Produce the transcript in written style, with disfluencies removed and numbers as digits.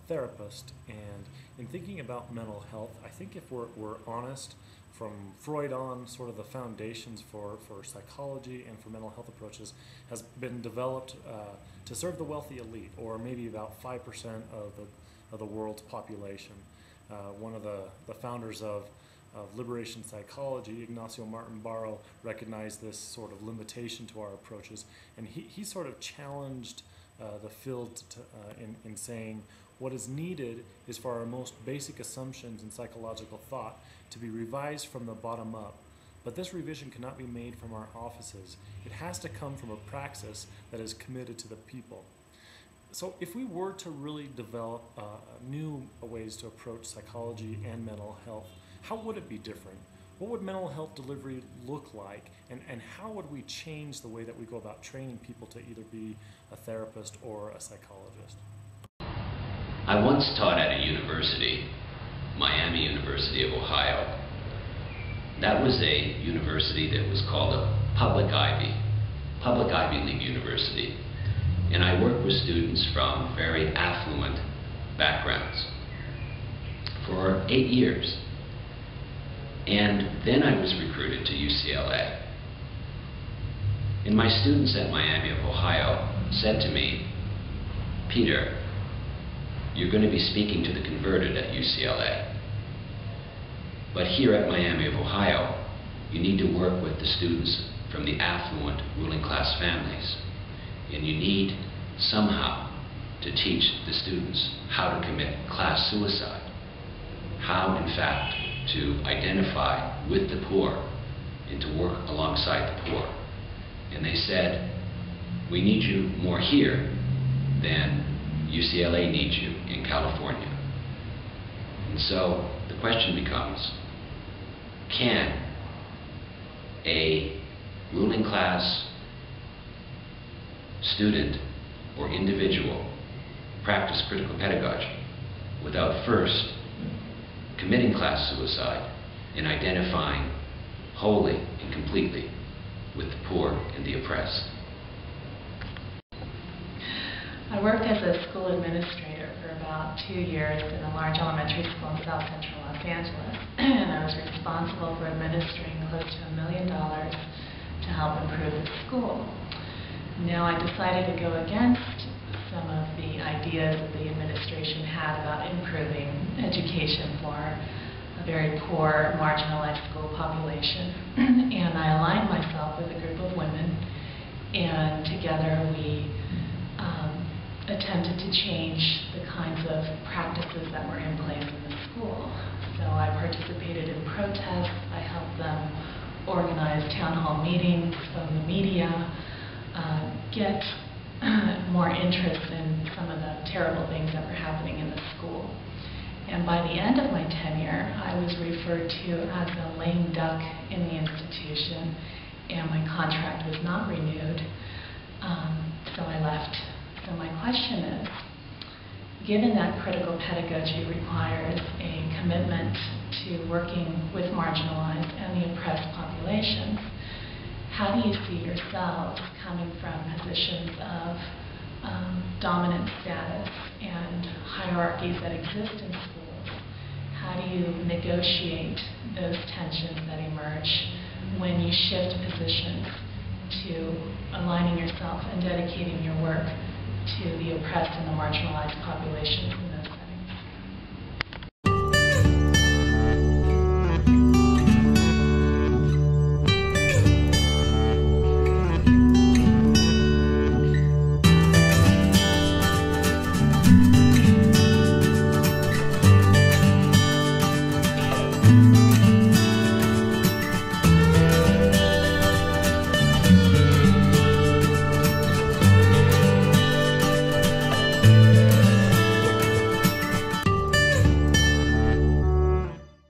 therapist, and in thinking about mental health, I think if we're honest, from Freud on, sort of the foundations for psychology and for mental health approaches has been developed to serve the wealthy elite, or maybe about 5% of the world's population. One of the founders of liberation psychology, Ignacio Martin Barro, recognized this sort of limitation to our approaches, and he sort of challenged the field in saying what is needed is for our most basic assumptions in psychological thought to be revised from the bottom up. But this revision cannot be made from our offices. It has to come from a praxis that is committed to the people. So if we were to really develop new ways to approach psychology and mental health, how would it be different? What would mental health delivery look like? And how would we change the way that we go about training people to either be a therapist or a psychologist? I once taught at a university, Miami University of Ohio. That was a university that was called a public Ivy League university. And I worked with students from very affluent backgrounds for 8 years. And then I was recruited to UCLA. And my students at Miami of Ohio said to me, "Peter, you're going to be speaking to the converted at UCLA. But here at Miami of Ohio, you need to work with the students from the affluent ruling class families. And you need somehow to teach the students how to commit class suicide, how in fact to identify with the poor and to work alongside the poor." And they said, "We need you more here than UCLA needs you in California." And so the question becomes, can a ruling class student or individual practice critical pedagogy without first committing class suicide and identifying wholly and completely with the poor and the oppressed? I worked as a school administrator for about 2 years in a large elementary school in South Central Los Angeles, and I was responsible for administering close to $1 million to help improve the school. Now I decided to go against some of the ideas that the administration had about improving education for a very poor, marginalized school population. And I aligned myself with a group of women, and together we attempted to change the kinds of practices that were in place in the school. So I participated in protests, I helped them organize town hall meetings, phone the media, get more interest in some of the terrible things that were happening in the school. And by the end of my tenure, I was referred to as a lame duck in the institution, and my contract was not renewed, so I left. So my question is, given that critical pedagogy requires a commitment to working with marginalized and the oppressed populations, how do you see yourselves coming from positions of dominant status and hierarchies that exist in schools? How do you negotiate those tensions that emerge when you shift positions to aligning yourself and dedicating your work to the oppressed and the marginalized populations in those